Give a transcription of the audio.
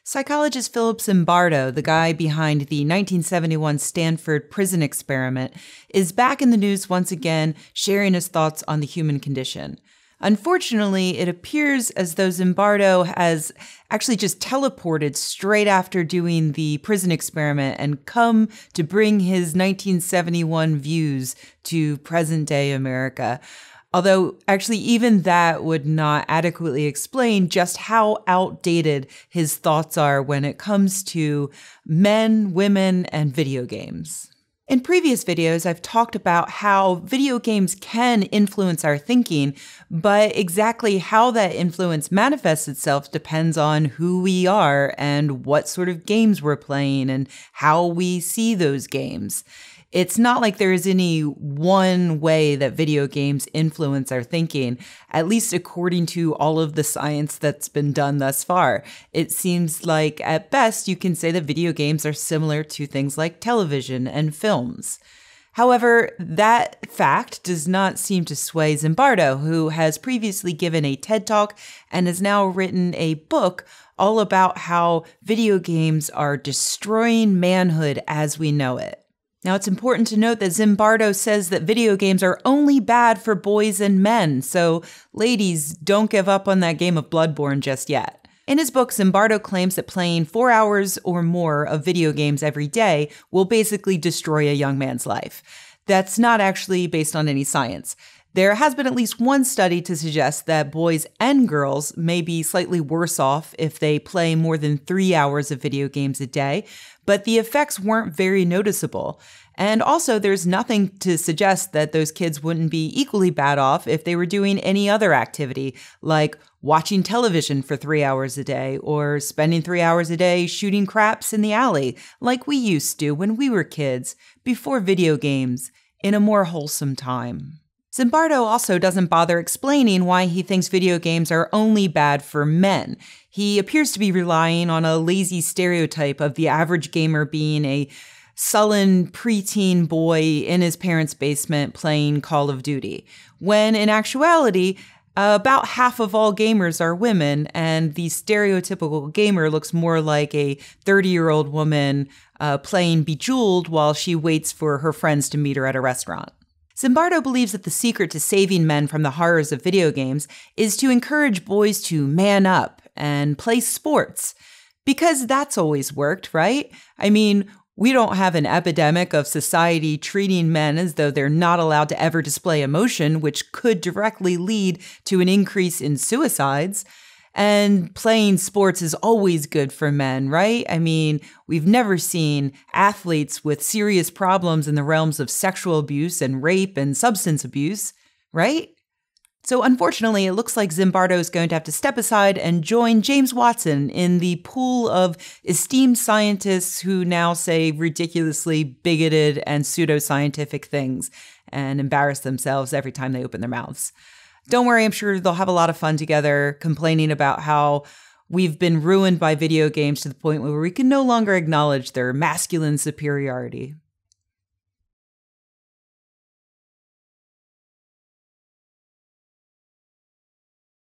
Psychologist Philip Zimbardo, the guy behind the 1971 Stanford prison experiment, is back in the news once again, sharing his thoughts on the human condition. Unfortunately, it appears as though Zimbardo has actually just teleported straight after doing the prison experiment and come to bring his 1971 views to present-day America. Although, actually, even that would not adequately explain just how outdated his thoughts are when it comes to men, women, and video games. In previous videos, I've talked about how video games can influence our thinking, but exactly how that influence manifests itself depends on who we are and what sort of games we're playing and how we see those games. It's not like there is any one way that video games influence our thinking, at least according to all of the science that's been done thus far. It seems like, at best, you can say that video games are similar to things like television and films. However, that fact does not seem to sway Zimbardo, who has previously given a TED Talk and has now written a book all about how video games are destroying manhood as we know it. Now, it's important to note that Zimbardo says that video games are only bad for boys and men, so ladies, don't give up on that game of Bloodborne just yet. In his book, Zimbardo claims that playing 4 hours or more of video games every day will basically destroy a young man's life. That's not actually based on any science. There has been at least one study to suggest that boys and girls may be slightly worse off if they play more than 3 hours of video games a day, but the effects weren't very noticeable. And also, there's nothing to suggest that those kids wouldn't be equally bad off if they were doing any other activity, like watching television for 3 hours a day, or spending 3 hours a day shooting craps in the alley, like we used to when we were kids, before video games, in a more wholesome time. Zimbardo also doesn't bother explaining why he thinks video games are only bad for men. He appears to be relying on a lazy stereotype of the average gamer being a sullen preteen boy in his parents' basement playing Call of Duty, when in actuality, about half of all gamers are women, and the stereotypical gamer looks more like a 30-year-old woman playing Bejeweled while she waits for her friends to meet her at a restaurant. Zimbardo believes that the secret to saving men from the horrors of video games is to encourage boys to man up and play sports. Because that's always worked, right? I mean, we don't have an epidemic of society treating men as though they're not allowed to ever display emotion, which could directly lead to an increase in suicides. And playing sports is always good for men, right? I mean, we've never seen athletes with serious problems in the realms of sexual abuse and rape and substance abuse, right? So unfortunately, it looks like Zimbardo is going to have to step aside and join James Watson in the pool of esteemed scientists who now say ridiculously bigoted and pseudoscientific things and embarrass themselves every time they open their mouths. Don't worry, I'm sure they'll have a lot of fun together, complaining about how we've been ruined by video games to the point where we can no longer acknowledge their masculine superiority.